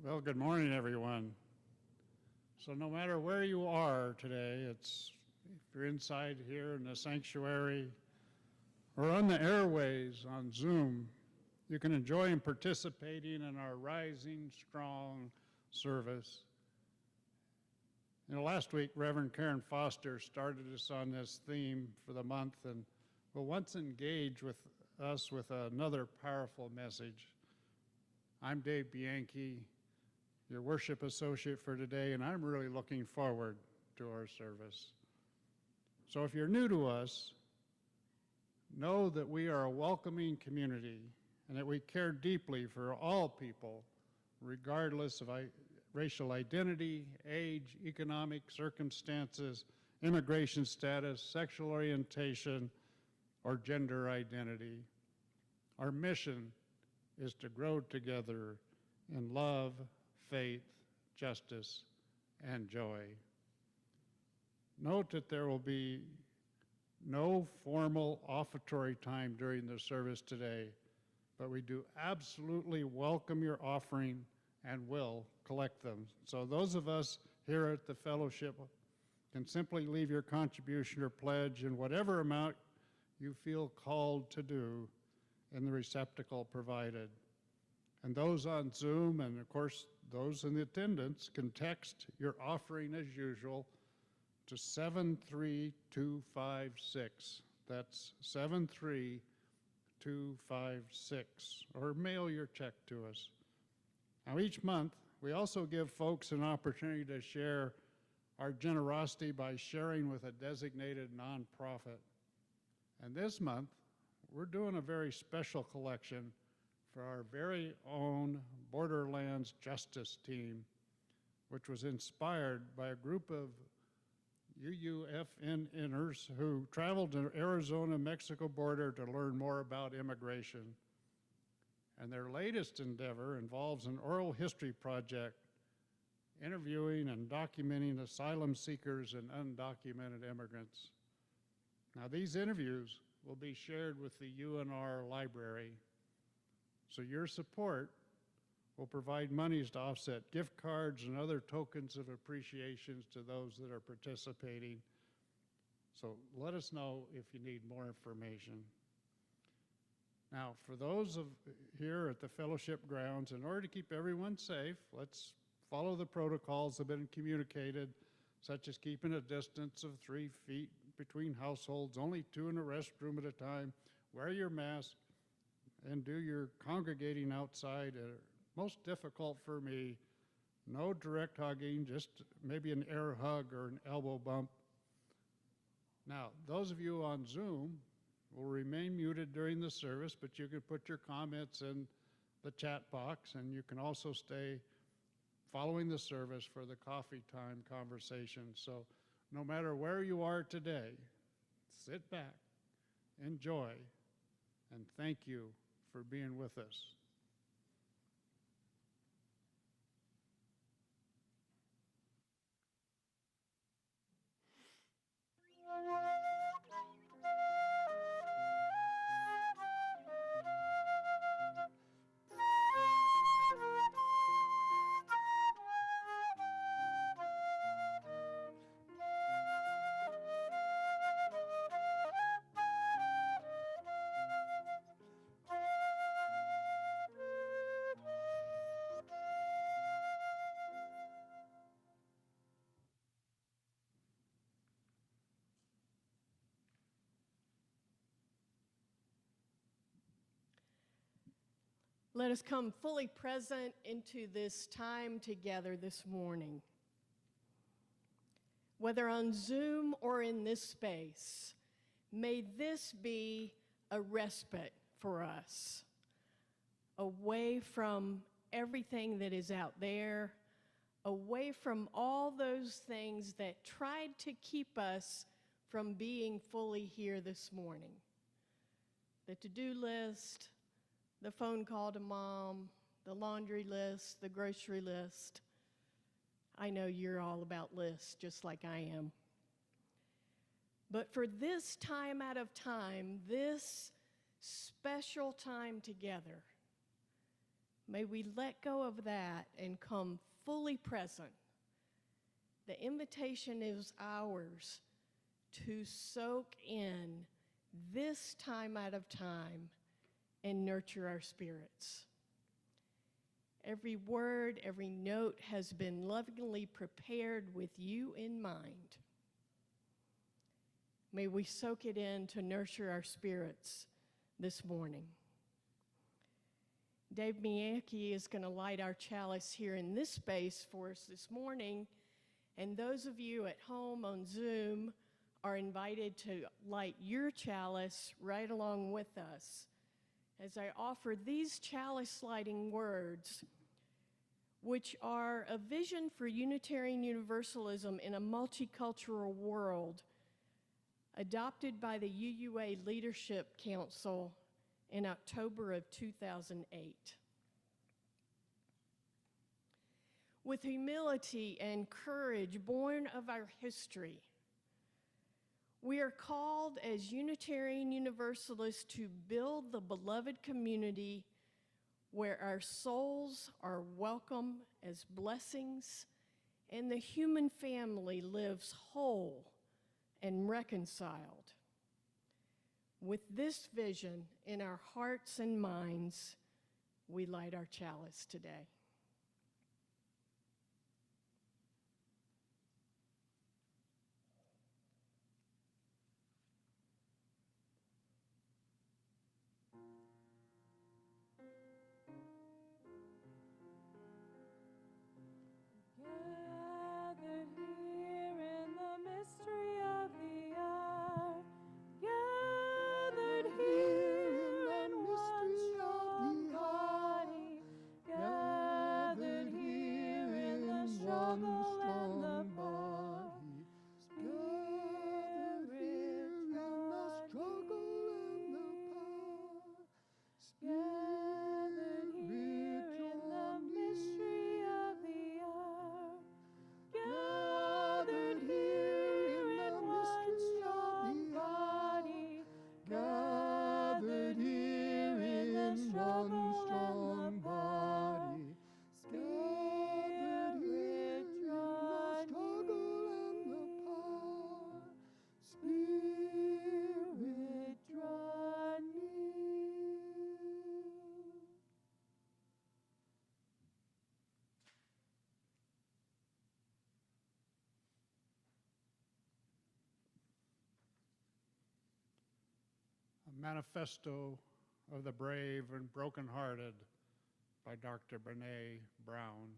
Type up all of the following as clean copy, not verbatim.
Well, good morning, everyone. So no matter where you are today, if you're inside here in the sanctuary or on the airways on Zoom, you can enjoy and participating in our Rising Strong service. Last week, Reverend Karen Foster started us on this theme for the month and will once engage with us with another powerful message. I'm Dave Bianchi, your worship associate for today, and I'm really looking forward to our service. So if you're new to us, know that we are a welcoming community and that we care deeply for all people, regardless of racial identity, age, economic circumstances, immigration status, sexual orientation, or gender identity. Our mission is to grow together in love, faith, justice, and joy. Note that there will be no formal offertory time during the service today, but we do absolutely welcome your offering and will collect them. So those of us here at the fellowship can simply leave your contribution or pledge in whatever amount you feel called to do in the receptacle provided. And those on Zoom, and of course those in attendance, can text your offering as usual to 73256. That's 73256, or mail your check to us. Now each month, we also give folks an opportunity to share our generosity by sharing with a designated nonprofit. And this month, we're doing a very special collection for our very own Borderlands Justice Team, which was inspired by a group of UUFNers who traveled to Arizona-Mexico border to learn more about immigration. And their latest endeavor involves an oral history project interviewing and documenting asylum seekers and undocumented immigrants. Now, these interviews will be shared with the UNR library, so your support will provide monies to offset gift cards and other tokens of appreciations to those that are participating. So let us know if you need more information. Now, for those here at the fellowship grounds, in order to keep everyone safe, let's follow the protocols that have been communicated, such as keeping a distance of 3 feet between households, only 2 in a restroom at a time, wear your mask, and do your congregating outside. Most difficult for me, no direct hugging, just maybe an air hug or an elbow bump. Now, those of you on Zoom will remain muted during the service, but you can put your comments in the chat box, and you can also stay following the service for the coffee time conversation. So no matter where you are today, sit back, enjoy, and thank you for being with us. Let us come fully present into this time together this morning. Whether on Zoom or in this space, may this be a respite for us, away from everything that is out there, away from all those things that tried to keep us from being fully here this morning. The to-do list, the phone call to mom, the laundry list, the grocery list. I know you're all about lists, just like I am. But for this time out of time, this special time together, May we let go of that and come fully present. The invitation is ours to soak in this time out of time and nurture our spirits. Every word, every note has been lovingly prepared with you in mind. May we soak it in to nurture our spirits this morning. Dave Miyake is going to light our chalice here in this space for us this morning, and those of you at home on Zoom are invited to light your chalice right along with us as I offer these chalice lighting words, which are a vision for Unitarian Universalism in a multicultural world, adopted by the UUA Leadership Council in October of 2008. With humility and courage born of our history, we are called as Unitarian Universalists to build the beloved community where our souls are welcome as blessings and the human family lives whole and reconciled. With this vision in our hearts and minds, we light our chalice today. Gathered here in the mystery of the hour, gathered here in one strong body, gathered here in the struggle and the body, Spirit gathered here in the mystery of the hour, gathered here in one strong body, gathered here in the struggle and the body, Spirit draw Spirit draw near. A Manifesto of the Brave and Brokenhearted by Dr. Brene Brown.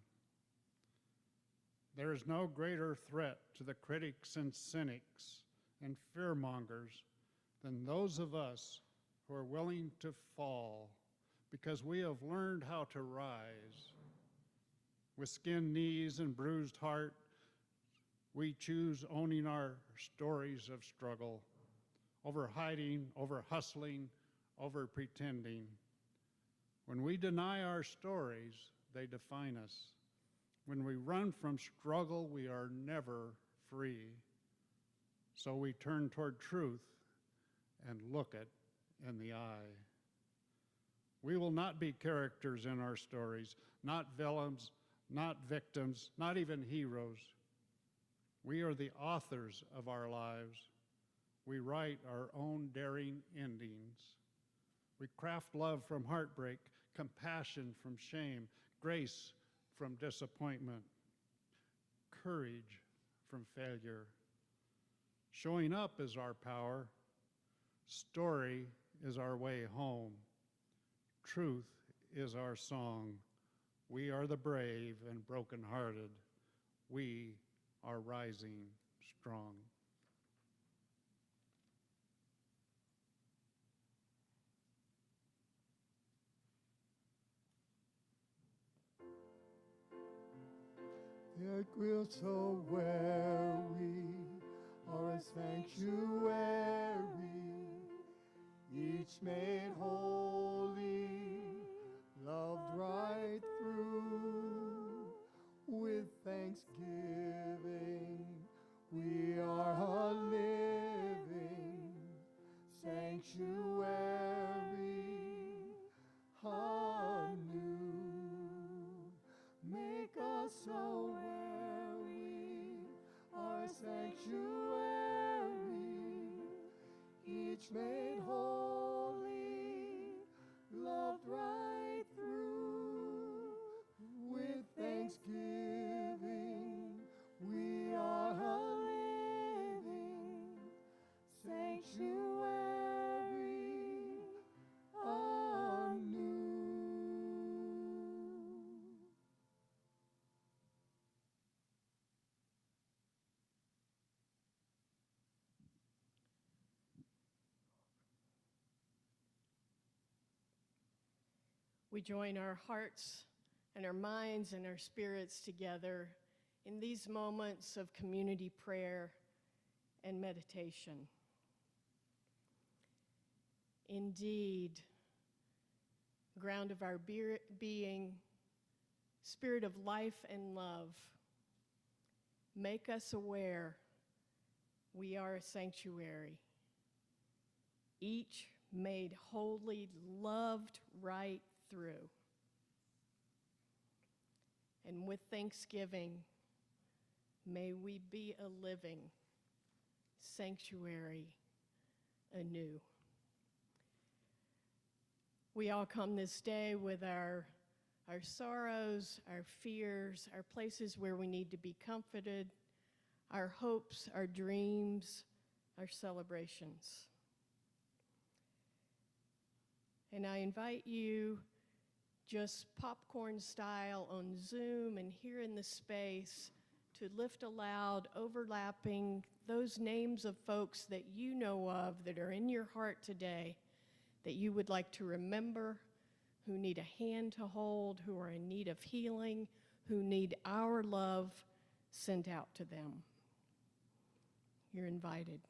There is no greater threat to the critics and cynics and fearmongers than those of us who are willing to fall because we have learned how to rise. With skinned knees and bruised heart, we choose owning our stories of struggle, over hiding, over hustling, over pretending. When we deny our stories, they define us. When we run from struggle, we are never free. So we turn toward truth and look it in the eye. We will not be characters in our stories, not villains, not victims, not even heroes. We are the authors of our lives. We write our own daring endings. We craft love from heartbreak, compassion from shame, grace from disappointment, courage from failure. Showing up is our power. Story is our way home. Truth is our song. We are the brave and brokenhearted. We are rising strong. Yet we're so where we are a sanctuary, each made holy, loved right through. With thanksgiving, we are a living sanctuary anew. We join our hearts and our minds and our spirits together in these moments of community prayer and meditation. Indeed, ground of our being, spirit of life and love, make us aware we are a sanctuary, each made wholly loved right through. And with thanksgiving, may we be a living sanctuary anew. We all come this day with our sorrows, our fears, our places where we need to be comforted, our hopes, our dreams, our celebrations. And I invite you, just popcorn style on Zoom and here in the space, to lift aloud, overlapping those names of folks that you know of that are in your heart today, that you would like to remember, who need a hand to hold, who are in need of healing, who need our love sent out to them. You're invited.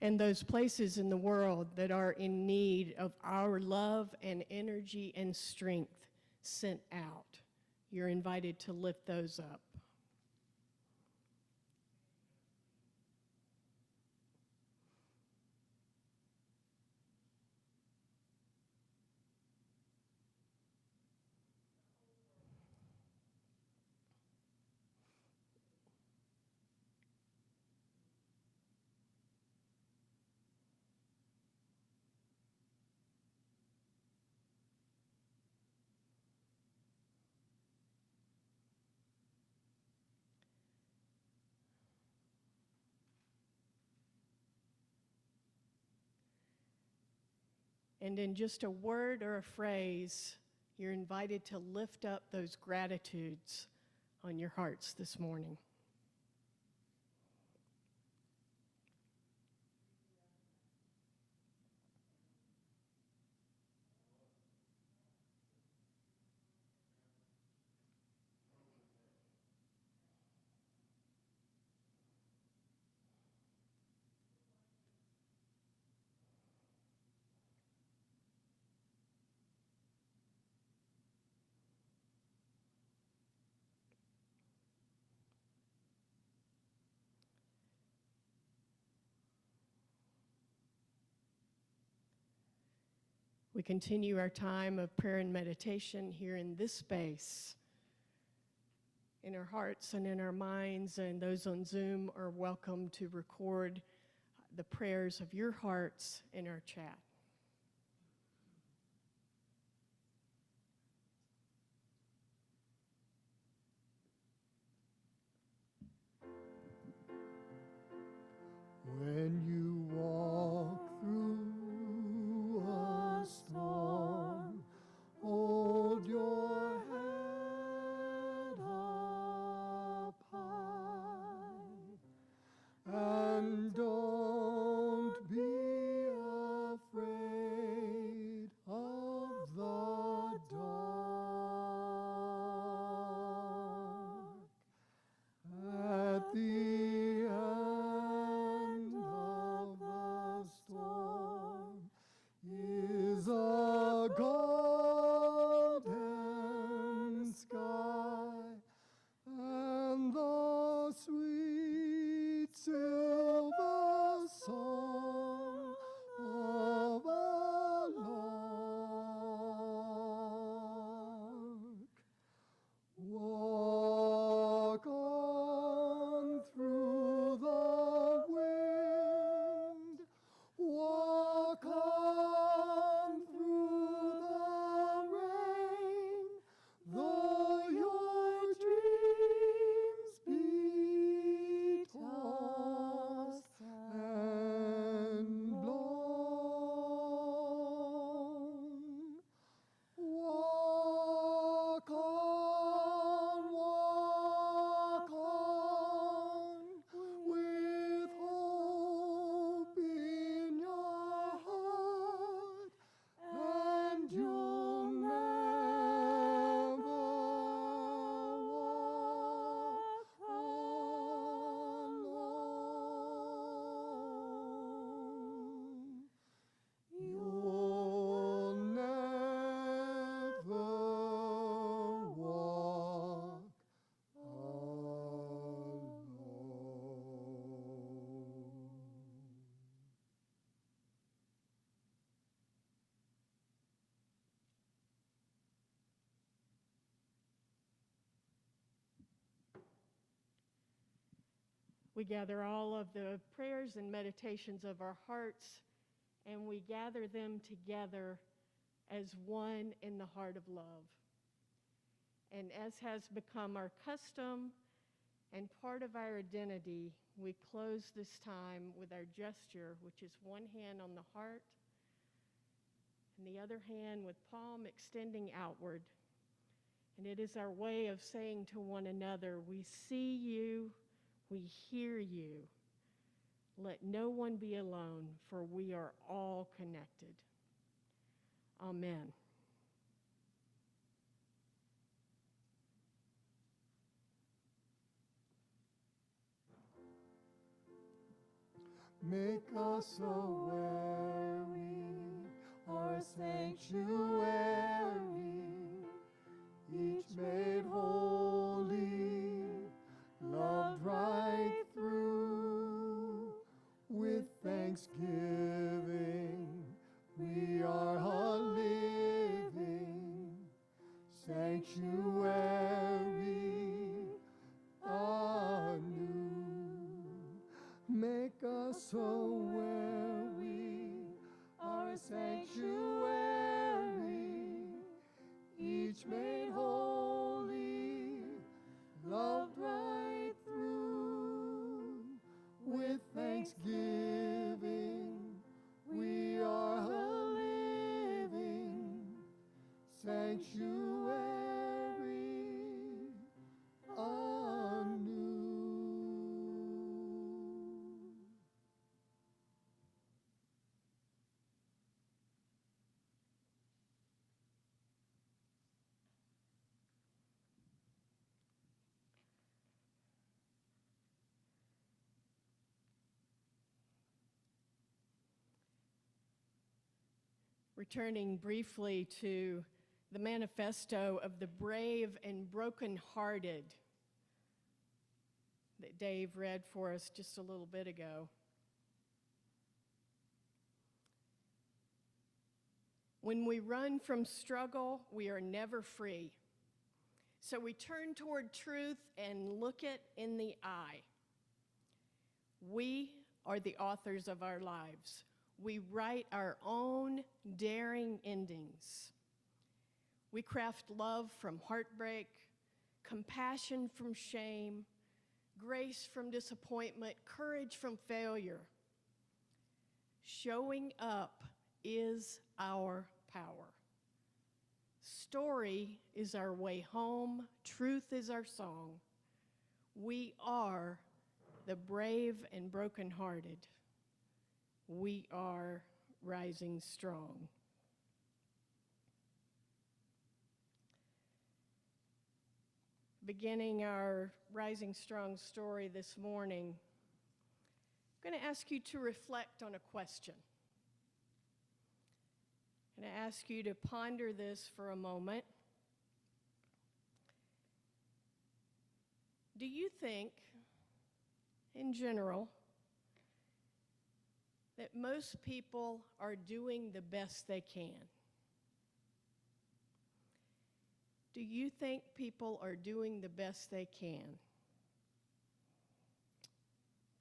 And those places in the world that are in need of our love and energy and strength sent out, you're invited to lift those up. And in just a word or a phrase, you're invited to lift up those gratitudes on your hearts this morning. We continue our time of prayer and meditation here in this space, in our hearts and in our minds, and those on Zoom are welcome to record the prayers of your hearts in our chat. When you walk through a storm, hold your head up high and don't be afraid. We gather all of the prayers and meditations of our hearts, and we gather them together as one in the heart of love. And as has become our custom and part of our identity, we close this time with our gesture, which is one hand on the heart and the other hand with palm extending outward. And it is our way of saying to one another, we see you, we hear you. Let no one be alone, for we are all connected. Amen. Make us aware we are a sanctuary, each made holy, loved right through. With thanksgiving, we are a living sanctuary anew. Make us aware we are a sanctuary, each made holy, loved right through. With thanksgiving, we are a living sanctuary anew. Returning briefly to the manifesto of the brave and brokenhearted that Dave read for us just a little bit ago. When we run from struggle, we are never free. So we turn toward truth and look it in the eye. We are the authors of our lives. We write our own daring endings. We craft love from heartbreak, compassion from shame, grace from disappointment, courage from failure. Showing up is our power. Story is our way home. Truth is our song. We are the brave and brokenhearted. We are rising strong. Beginning our Rising Strong story this morning, I'm going to ask you to reflect on a question. I'm going to ask you to ponder this for a moment. Do you think, in general, that most people are doing the best they can? Do you think people are doing the best they can?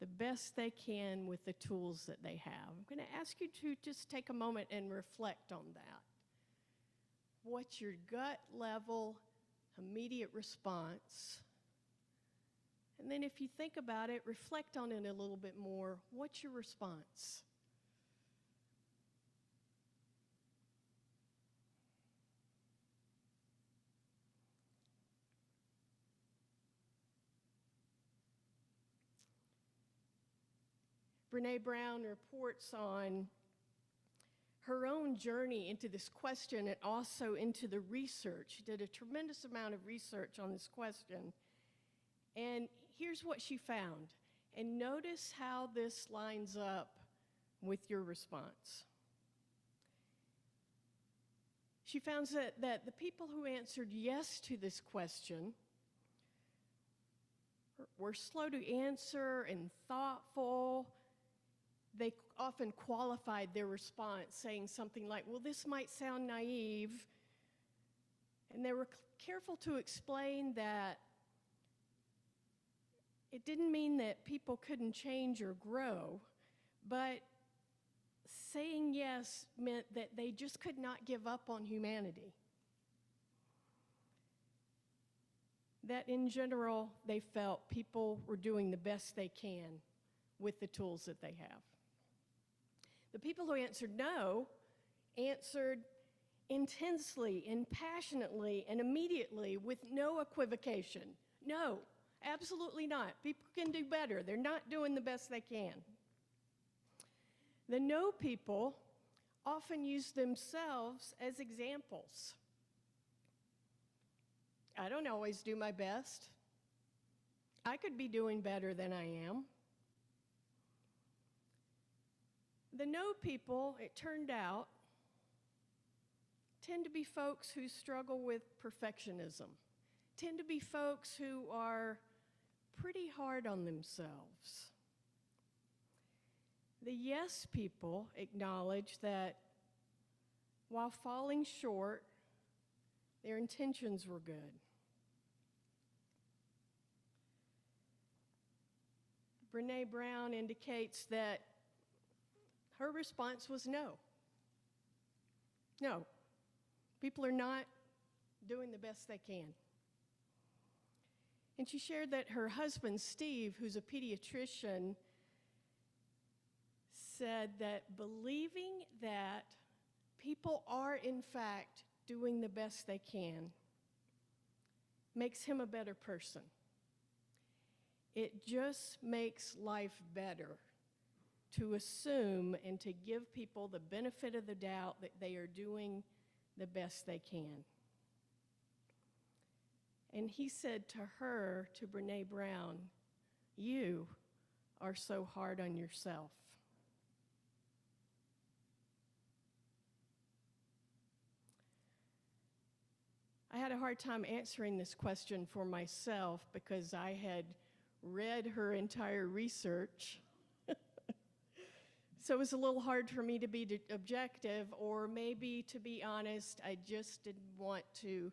The best they can with the tools that they have. I'm going to ask you to just take a moment and reflect on that. What's your gut level, immediate response? And then if you think about it, reflect on it a little bit more. What's your response? Brene Brown reports on her own journey into this question and also into the research. She did a tremendous amount of research on this question. And here's what she found. And notice how this lines up with your response. She found that the people who answered yes to this question were slow to answer and thoughtful. They often qualified their response, saying something like, well, this might sound naive. And they were careful to explain that It didn't mean that people couldn't change or grow, but saying yes meant that they just could not give up on humanity. That in general, they felt people were doing the best they can with the tools that they have. The people who answered no answered intensely and passionately and immediately with no equivocation. No, absolutely not. People can do better. They're not doing the best they can. The no people often use themselves as examples. I don't always do my best. I could be doing better than I am. The no people, it turned out, tend to be folks who struggle with perfectionism, tend to be folks who are pretty hard on themselves. The yes people acknowledge that while falling short, their intentions were good. Brené Brown indicates that her response was no. No, people are not doing the best they can. And she shared that her husband, Steve, who's a pediatrician, said that believing that people are, in fact, doing the best they can makes him a better person. It just makes life better to assume and to give people the benefit of the doubt that they are doing the best they can. And he said to her, to Brené Brown, "You are so hard on yourself." I had a hard time answering this question for myself because I had read her entire research. So it was a little hard for me to be objective, or maybe, to be honest, I just didn't want to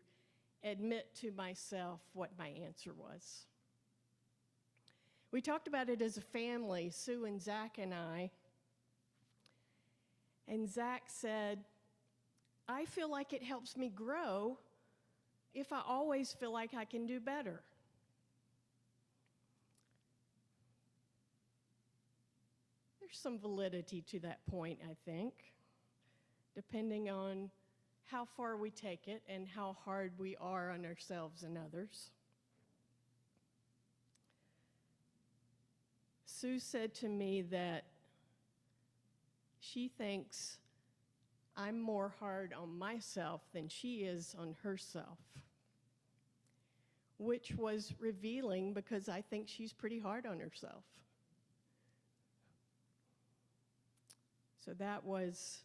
admit to myself what my answer was. We talked about it as a family, Sue and Zach and I. And Zach said, "I feel like it helps me grow if I always feel like I can do better." There's some validity to that point, I think, depending on how far we take it and how hard we are on ourselves and others. Sue said to me that she thinks I'm more hard on myself than she is on herself, which was revealing because I think she's pretty hard on herself. So that was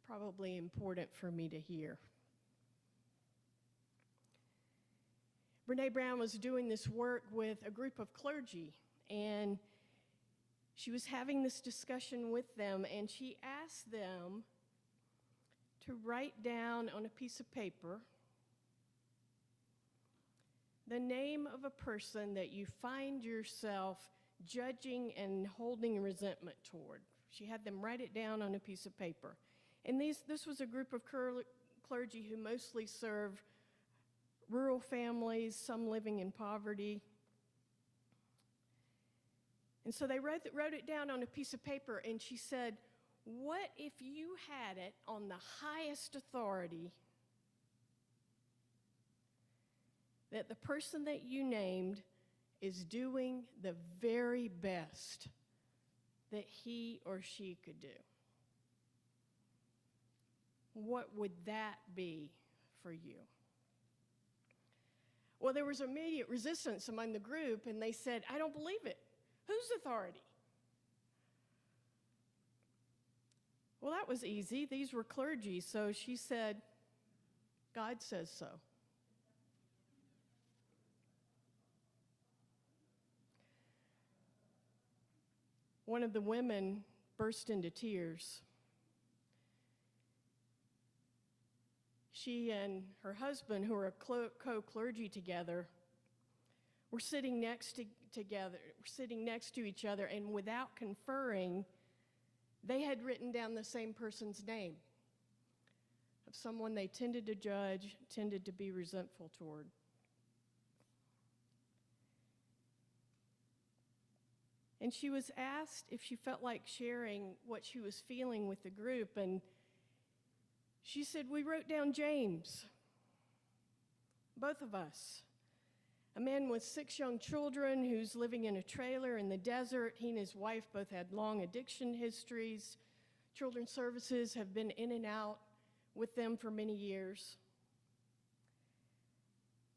probably important for me to hear. Brené Brown was doing this work with a group of clergy, and she was having this discussion with them, and she asked them to write down on a piece of paper the name of a person that you find yourself judging and holding resentment toward. She had them write it down on a piece of paper. And this was a group of clergy who mostly serve rural families, some living in poverty. And so they wrote it down on a piece of paper, and she said, "What if you had it on the highest authority that the person that you named is doing the very best that he or she could do? What would that be for you?" Well, there was immediate resistance among the group, and they said, "I don't believe it. Whose authority?" Well, that was easy. These were clergy, so she said, "God says so." One of the women burst into tears. she and her husband, who are co-clergy together, were sitting next to each other, and without conferring, they had written down the same person's name of someone they tended to judge, tended to be resentful toward. And she was asked if she felt like sharing what she was feeling with the group, and she said, "We wrote down James, both of us. A man with 6 young children who's living in a trailer in the desert. He and his wife both had long addiction histories. Children's services have been in and out with them for many years.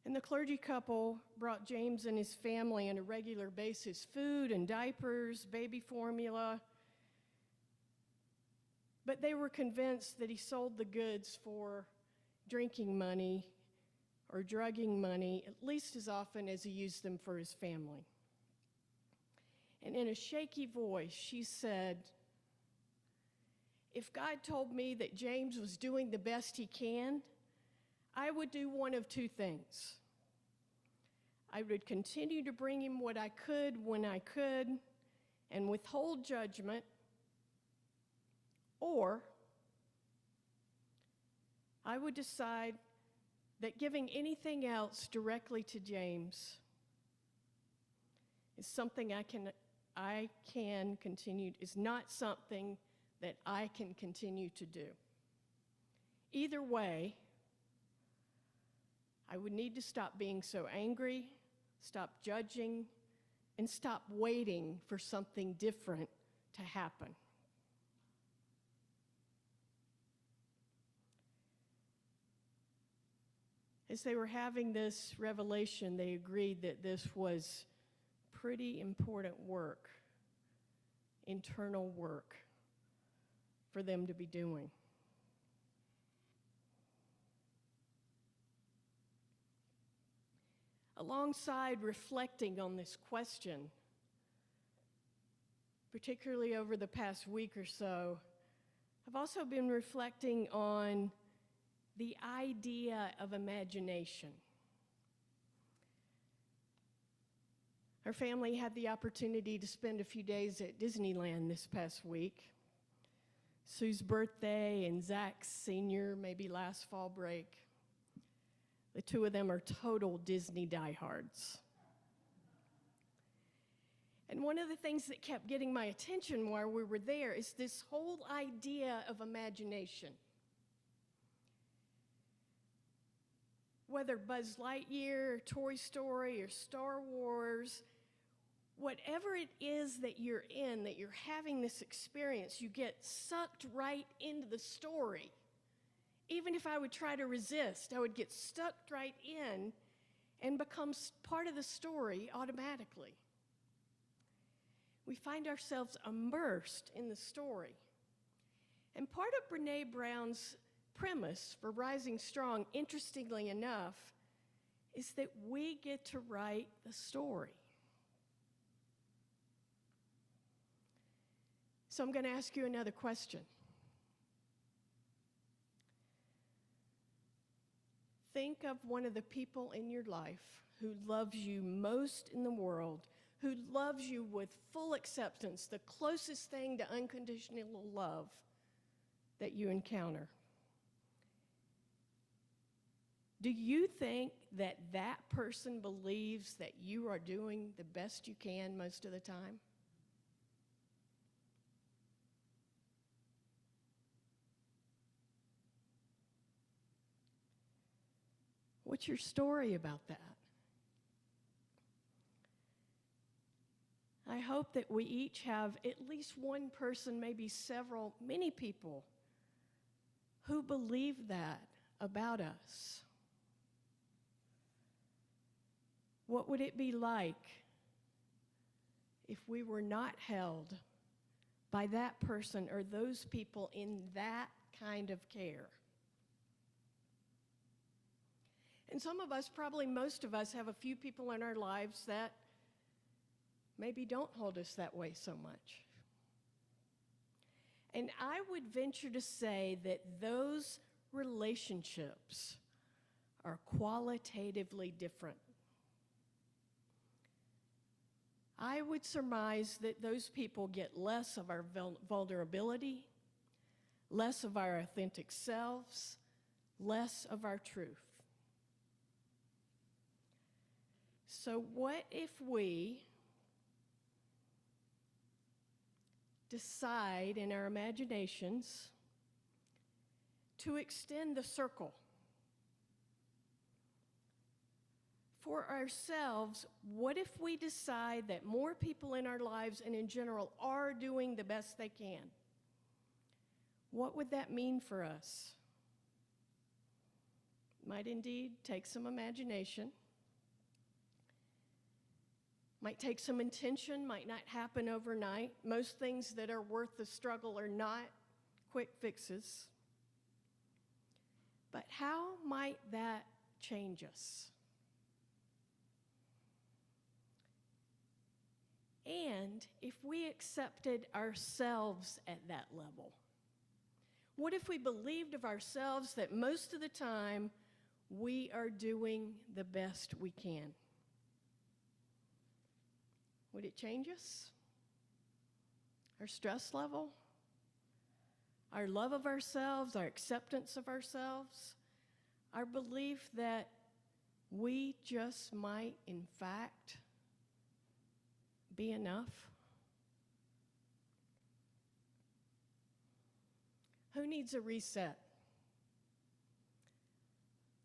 And the clergy couple brought James and his family on a regular basis food and diapers, baby formula. But they were convinced that he sold the goods for drinking money or drugging money at least as often as he used them for his family." And in a shaky voice, she said, "If God told me that James was doing the best he can, I would do one of 2 things. I would continue to bring him what I could when I could and withhold judgment, or I would decide that giving anything else directly to James is something is not something that I can continue to do. Either way, I would need to stop being so angry, stop judging, and stop waiting for something different to happen." As they were having this revelation, they agreed that this was pretty important work, internal work, for them to be doing. Alongside reflecting on this question, particularly over the past week or so, I've also been reflecting on the idea of imagination. Our family had the opportunity to spend a few days at Disneyland this past week. Sue's birthday and Zach's senior, maybe last fall break. The 2 of them are total Disney diehards. And one of the things that kept getting my attention while we were there is this whole idea of imagination. Whether Buzz Lightyear, Toy Story, or Star Wars, whatever it is that you're in, that you're having this experience, you get sucked right into the story. Even if I would try to resist, I would get stuck right in and become part of the story automatically. We find ourselves immersed in the story. And part of Brené Brown's premise for Rising Strong, interestingly enough, is that we get to write the story. So I'm going to ask you another question. Think of one of the people in your life who loves you most in the world, who loves you with full acceptance, the closest thing to unconditional love that you encounter. Do you think that that person believes that you are doing the best you can most of the time? What's your story about that? I hope that we each have at least one person, maybe several, many people who believe that about us. What would it be like if we were not held by that person or those people in that kind of care? And some of us, probably most of us, have a few people in our lives that maybe don't hold us that way so much. And I would venture to say that those relationships are qualitatively different. I would surmise that those people get less of our vulnerability, less of our authentic selves, less of our truth. So what if we decide in our imaginations to extend the circle? For ourselves, what if we decide that more people in our lives and in general are doing the best they can? What would that mean for us? Might indeed take some imagination. Might take some intention, might not happen overnight. Most things that are worth the struggle are not quick fixes. But how might that change us? And if we accepted ourselves at that level, what if we believed of ourselves that most of the time we are doing the best we can? Would it change us? Our stress level? Our love of ourselves? Our acceptance of ourselves? Our belief that we just might, in fact, be enough? Who needs a reset?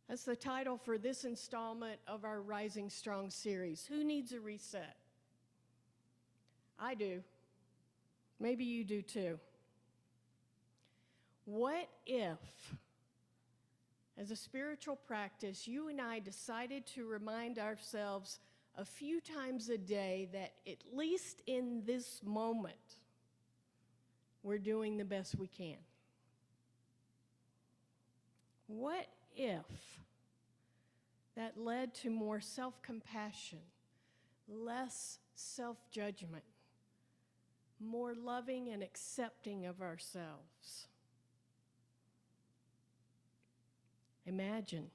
That's the title for this installment of our Rising Strong series. Who needs a reset? I do. Maybe you do too. What if, as a spiritual practice, you and I decided to remind ourselves a few times a day that at least in this moment, we're doing the best we can? What if that led to more self-compassion, less self-judgment, more loving and accepting of ourselves? Imagine.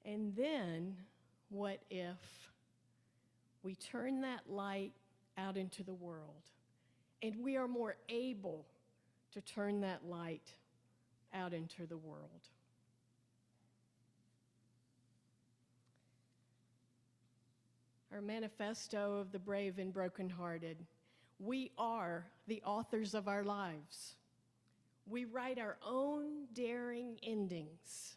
And then, what if we turn that light out into the world and we are more able to turn that light out into the world? Our manifesto of the brave and brokenhearted. We are the authors of our lives. We write our own daring endings.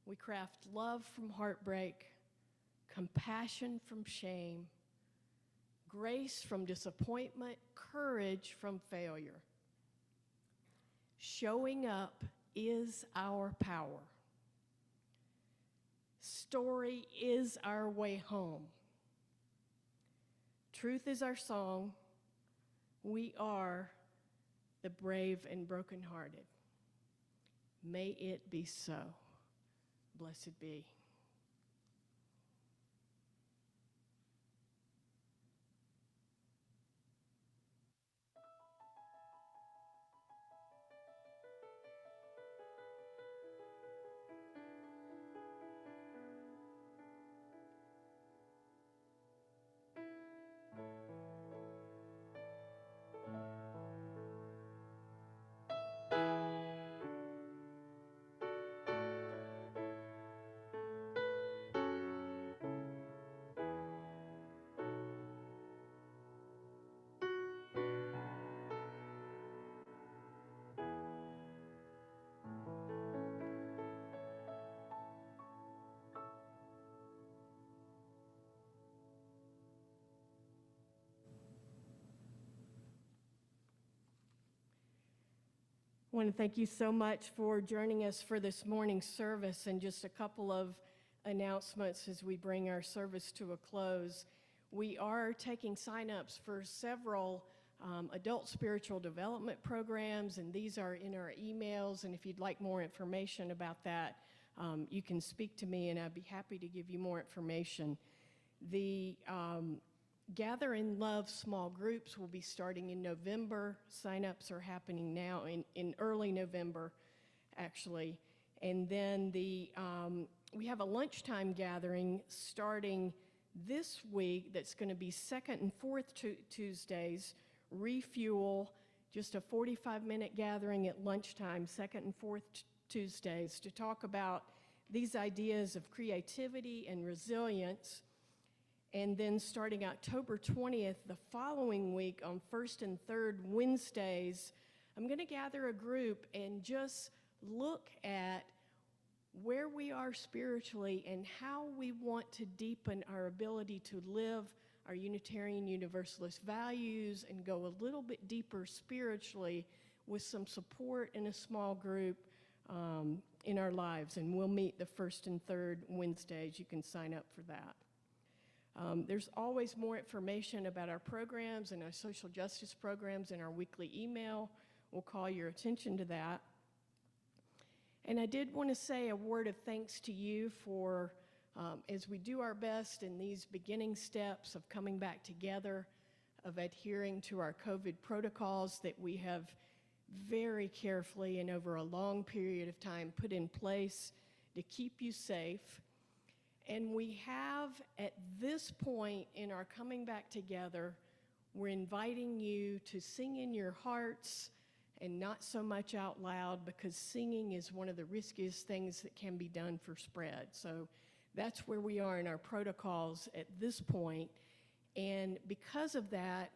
We craft love from heartbreak, compassion from shame, grace from disappointment, courage from failure. Showing up is our power. Story is our way home. Truth is our song. We are the brave and brokenhearted. May it be so. Blessed be. I want to thank you so much for joining us for this morning's service, and just a couple of announcements as we bring our service to a close. We are taking sign-ups for several adult spiritual development programs, and these are in our emails, and if you'd like more information about that, you can speak to me and I'd be happy to give you more information. The Gather in Love small groups will be starting in November. Sign-ups are happening now in early November, actually. And then we have a lunchtime gathering starting this week that's going to be second and fourth Tuesdays, Refuel, just a 45-minute gathering at lunchtime, second and fourth Tuesdays, to talk about these ideas of creativity and resilience. And then starting October 20th, the following week on first and third Wednesdays, I'm going to gather a group and just look at where we are spiritually and how we want to deepen our ability to live our Unitarian Universalist values and go a little bit deeper spiritually with some support in a small group in our lives. And we'll meet the first and third Wednesdays. You can sign up for that. There's always more information about our programs and our social justice programs in our weekly email. We'll call your attention to that. And I did want to say a word of thanks to you for, as we do our best in these beginning steps of coming back together, of adhering to our COVID protocols that we have very carefully and over a long period of time put in place to keep you safe. And we have, at this point in our coming back together, we're inviting you to sing in your hearts and not so much out loud, because singing is one of the riskiest things that can be done for spread. So that's where we are in our protocols at this point. And because of that,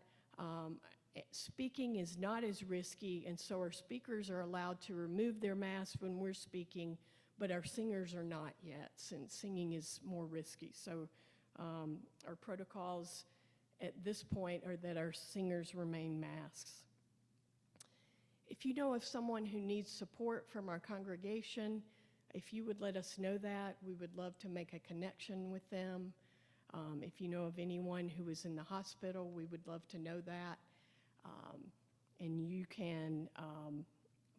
speaking is not as risky, and so our speakers are allowed to remove their masks when we're speaking, but our singers are not yet, since singing is more risky. So our protocols at this point are that our singers remain masks. If you know of someone who needs support from our congregation, if you would let us know that, we would love to make a connection with them. If you know of anyone who is in the hospital, we would love to know that. And you can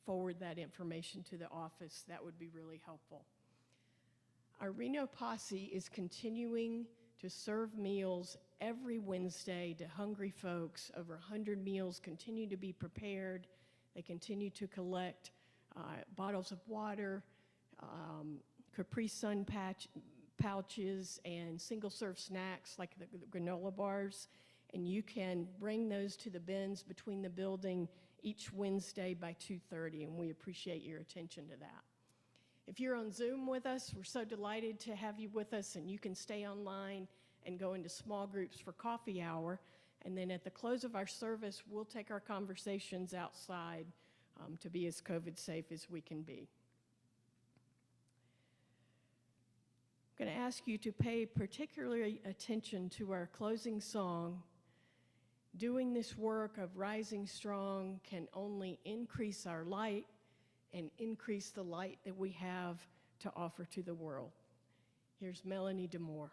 forward that information to the office. That would be really helpful. Our Reno Posse is continuing to serve meals every Wednesday to hungry folks. Over 100 meals continue to be prepared. They continue to collect bottles of water, Capri Sun pouches, and single-serve snacks like the granola bars. And you can bring those to the bins between the building each Wednesday by 2:30, and we appreciate your attention to that. If you're on Zoom with us, we're so delighted to have you with us, and you can stay online and go into small groups for coffee hour. And then at the close of our service, we'll take our conversations outside to be as COVID safe as we can be. I'm going to ask you to pay particularly attention to our closing song. Doing this work of rising strong can only increase our light and increase the light that we have to offer to the world. Here's Melanie DeMore.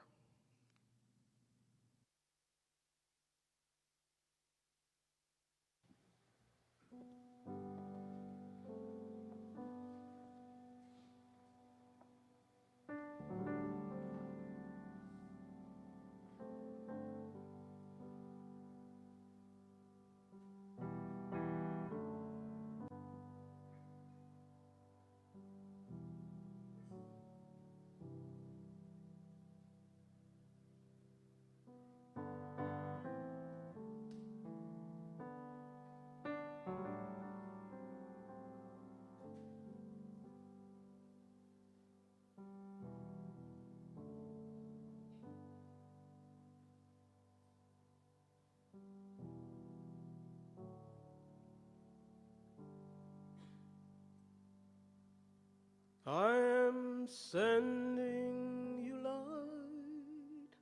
I am sending you light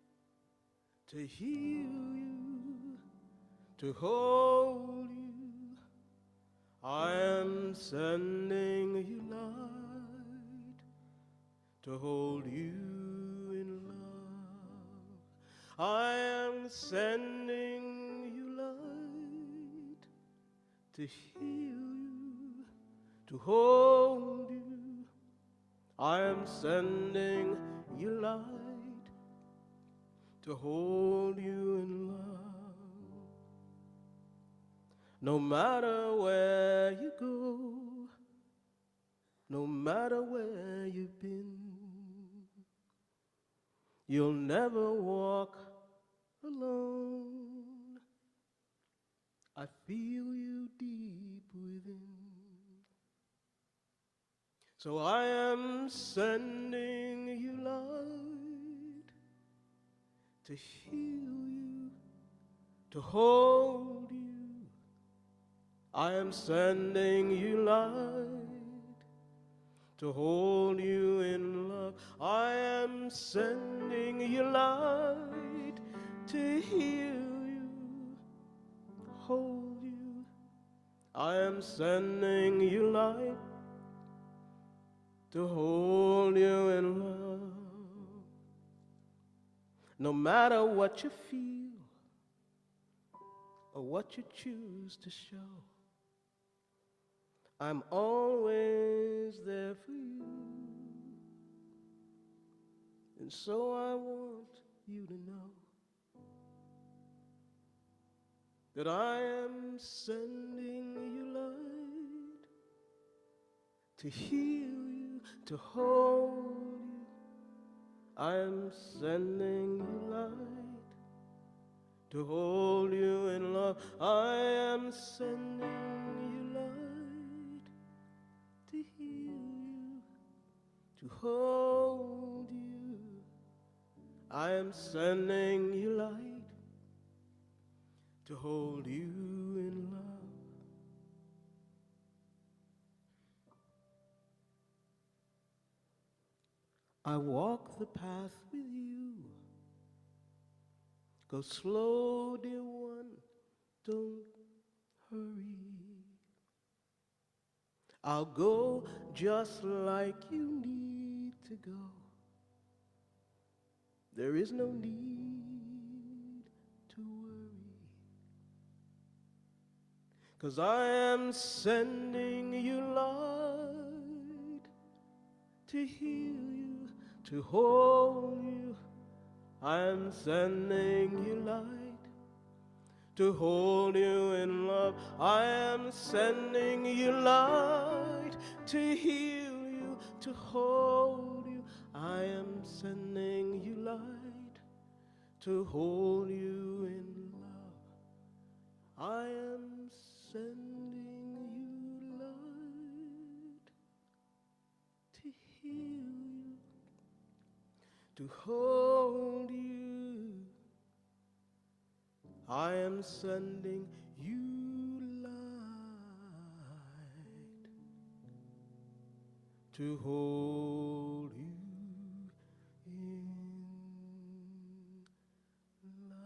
to heal you, to hold you. I am sending you light to hold you in love. I am sending you light to heal you, to hold you. I am sending you light to hold you in love. No matter where you go, no matter where you've been, you'll never walk alone. I feel you deep within. So I am sending you light to heal you, to hold you. I am sending you light to hold you in love. I am sending you light to heal you, hold you. I am sending you light to hold you in love. No matter what you feel or what you choose to show, I'm always there for you. And so I want you to know that I am sending you light to heal you, to hold you. I am sending you light to hold you in love. I am sending you light to heal you, to hold you. I am sending you light to hold you in love. I walk the path with you. Go slow, dear one, don't hurry. I'll go just like you need to go. There is no need to worry, 'cause I am sending you light to heal you, to hold you. I am sending you light to hold you in love. I am sending you light to heal you, to hold you. I am sending you light to hold you in love. I am sending you light to heal you, to hold you. I am sending you light to hold you in love.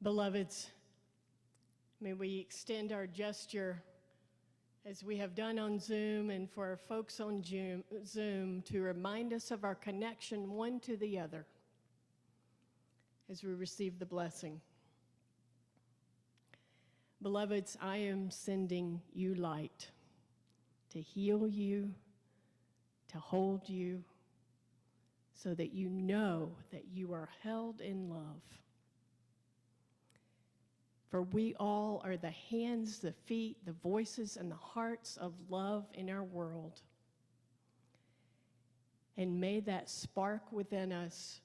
Beloveds, may we extend our gesture as we have done on Zoom and for our folks on Zoom to remind us of our connection one to the other as we receive the blessing. Beloveds, I am sending you light to heal you, to hold you, so that you know that you are held in love. For we all are the hands, the feet, the voices, and the hearts of love in our world. And may that spark within us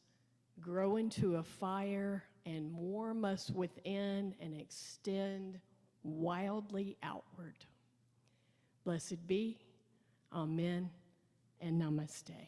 grow into a fire and warm us within and extend wildly outward. Blessed be, amen, and namaste.